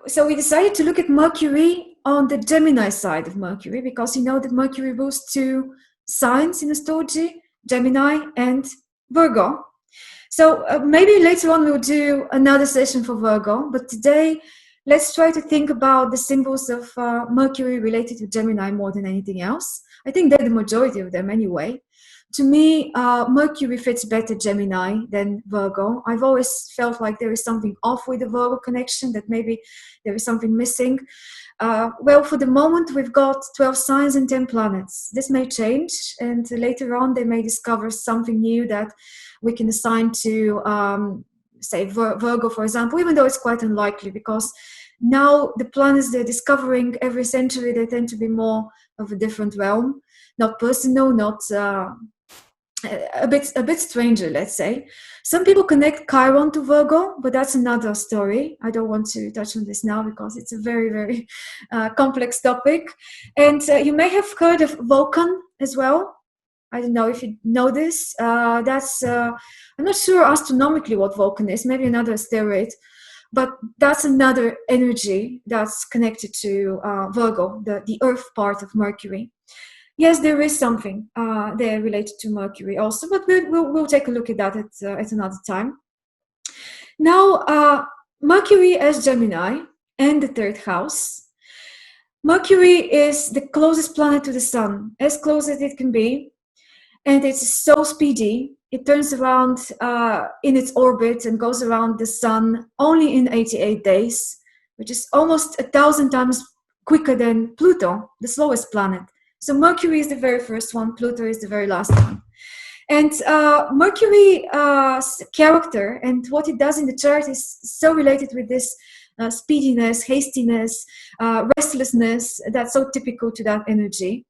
So we decided to look at Mercury on the Gemini side of Mercury, because you know that Mercury rules two signs in astrology, Gemini and Virgo. So maybe later on we'll do another session for Virgo, but today let's try to think about the symbols of Mercury related to Gemini more than anything else. I think they're the majority of them anyway. To me, Mercury fits better Gemini than Virgo. I've always felt like there is something off with the Virgo connection, that maybe there is something missing. Well, for the moment, we've got 12 signs and 10 planets. This may change, and later on, they may discover something new that we can assign to, say, Virgo, for example, even though it's quite unlikely, because now the planets they're discovering every century, they tend to be more of a different realm, not personal, not a bit stranger, let's say. Some people connect Chiron to Virgo, but that's another story. I don't want to touch on this now because it's a very, very complex topic. And you may have heard of Vulcan as well. I don't know if you know this. I'm not sure astronomically what Vulcan is, maybe another asteroid, but that's another energy that's connected to Virgo, the Earth part of Mercury. Yes, there is something there related to Mercury also, but we'll take a look at that at another time. Now, Mercury as Gemini and the third house. Mercury is the closest planet to the Sun, as close as it can be, and it's so speedy. It turns around in its orbit and goes around the Sun only in 88 days, which is almost 1,000 times quicker than Pluto, the slowest planet. So Mercury is the very first one, Pluto is the very last one. And Mercury's character and what it does in the chart is so related with this speediness, hastiness, restlessness that's so typical to that energy.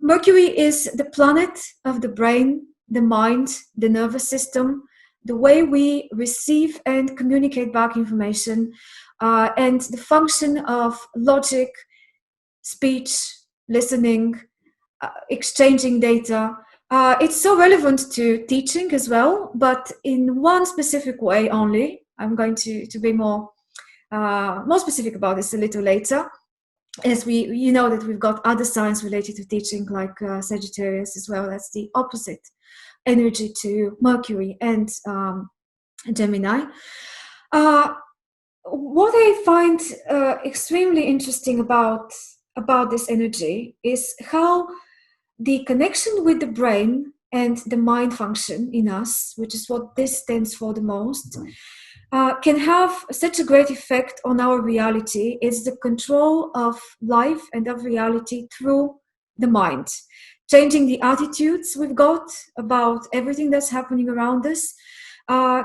Mercury is the planet of the brain, the mind, the nervous system, the way we receive and communicate back information, and the function of logic, speech, listening, exchanging data. It's so relevant to teaching as well, but in one specific way only. I'm going to be more specific about this a little later, as you know that we've got other signs related to teaching, like Sagittarius as well. That's the opposite energy to Mercury and Gemini. What I find extremely interesting about this energy is how the connection with the brain and the mind function in us, which is what this stands for the most, can have such a great effect on our reality. It's the control of life and of reality through the mind, changing the attitudes we've got about everything that's happening around us.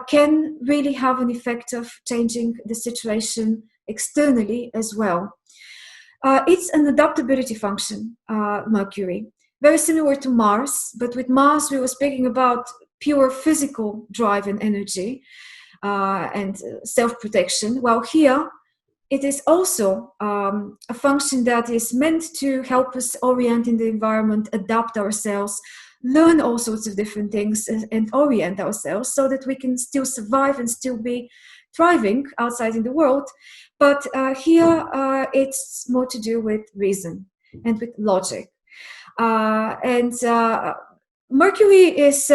Can really have an effect of changing the situation externally as well. It's an adaptability function, Mercury, very similar to Mars, but with Mars we were speaking about pure physical drive and energy and self-protection, while here it is also a function that is meant to help us orient in the environment, adapt ourselves, learn all sorts of different things and orient ourselves so that we can still survive and still be thriving outside in the world. But here it's more to do with reason and with logic. And Mercury is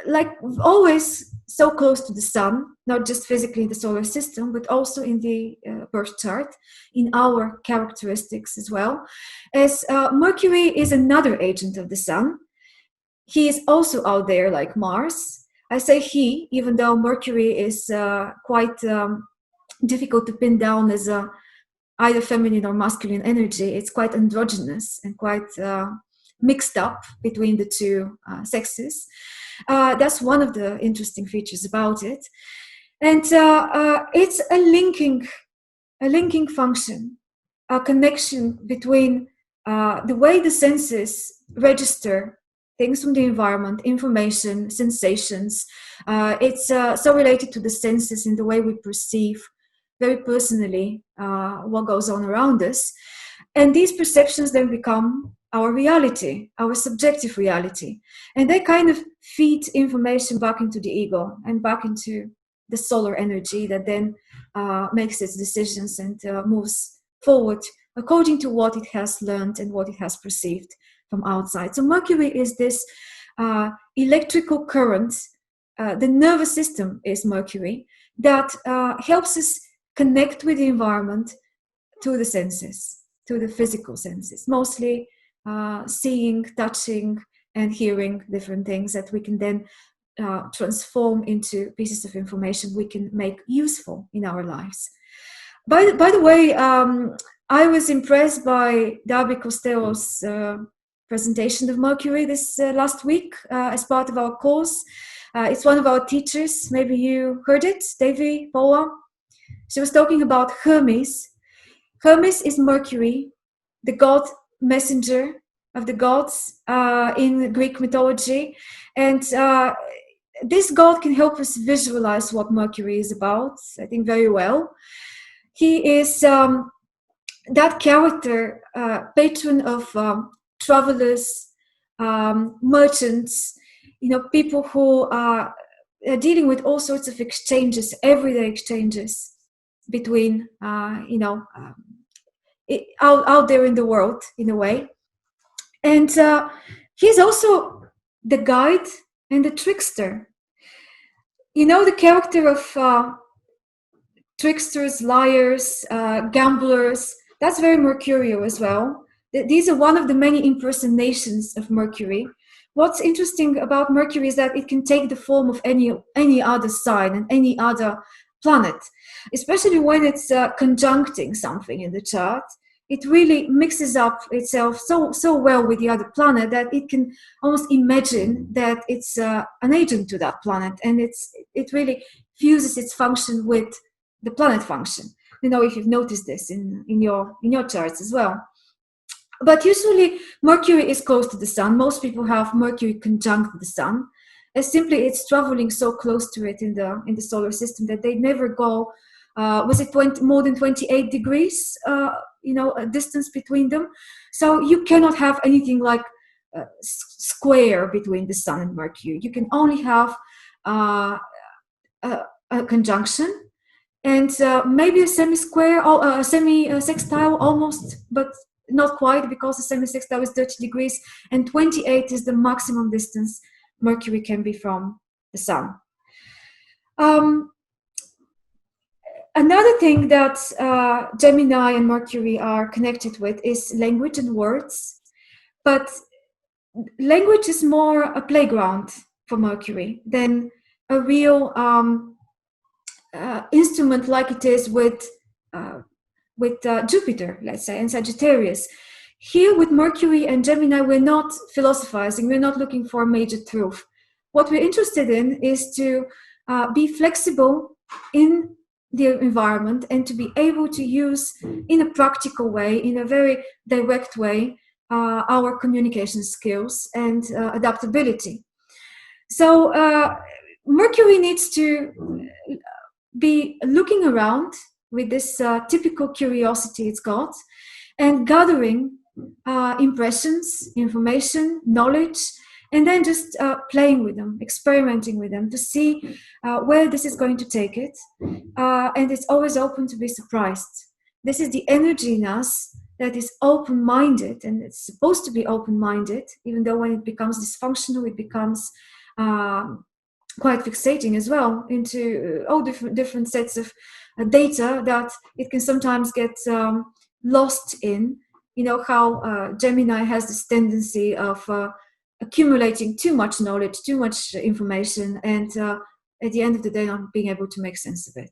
like always so close to the Sun, not just physically in the solar system, but also in the birth chart, in our characteristics as well. As Mercury is another agent of the Sun. He is also out there like Mars. I say he, even though Mercury is quite difficult to pin down as either feminine or masculine energy. It's quite androgynous and quite mixed up between the two sexes. That's one of the interesting features about it. And it's a linking function, a connection between the way the senses register things from the environment, information, sensations. It's so related to the senses in the way we perceive very personally what goes on around us. And these perceptions then become our reality, our subjective reality. And they kind of feed information back into the ego and back into the solar energy that then makes its decisions and moves forward according to what it has learned and what it has perceived from outside. So Mercury is this electrical current. The nervous system is Mercury that helps us connect with the environment to the senses, to the physical senses, mostly seeing, touching, and hearing different things that we can then transform into pieces of information we can make useful in our lives. By the way, I was impressed by Darby Costello's presentation of Mercury this last week as part of our course. It's one of our teachers. Maybe you heard it, Davy Paula. She was talking about Hermes. Hermes is Mercury, the god messenger of the gods in Greek mythology. And this god can help us visualize what Mercury is about, I think, very well. He is that character, patron of travelers, merchants, people who are dealing with all sorts of exchanges, everyday exchanges between, out there in the world, in a way. And he's also the guide and the trickster. The character of tricksters, liars, gamblers, that's very Mercurial as well. These are one of the many impersonations of Mercury. What's interesting about Mercury is that it can take the form of any other sign and any other planet, especially when it's conjuncting something in the chart. It really mixes up itself so well with the other planet that it can almost imagine that it's an agent to that planet, and it really fuses its function with the planet function. If you've noticed this in your charts as well. But usually Mercury is close to the Sun. Most people have Mercury conjunct the Sun. As simply it's traveling so close to it in the solar system that they never go. Was it more than 28 degrees? A distance between them. So you cannot have anything like square between the Sun and Mercury. You can only have a conjunction. And maybe a semi-square or a semi-sextile almost, but not quite, because a semi-sextile is 30 degrees and 28 is the maximum distance Mercury can be from the Sun. Another thing that Gemini and Mercury are connected with is language and words. But language is more a playground for Mercury than a real instrument like it is with Jupiter, let's say, and Sagittarius. Here with Mercury and Gemini, we're not philosophizing, we're not looking for a major truth. What we're interested in is to be flexible in the environment and to be able to use in a practical way, in a very direct way, our communication skills and adaptability. So Mercury needs to be looking around with this typical curiosity it's got and gathering impressions, information, knowledge, and then just playing with them, experimenting with them to see where this is going to take it. And it's always open to be surprised. This is the energy in us that is open-minded, and it's supposed to be open-minded, even though when it becomes dysfunctional, it becomes quite fixating as well into all different sets of data that it can sometimes get lost in. How Gemini has this tendency of accumulating too much knowledge, too much information, and at the end of the day not being able to make sense of it.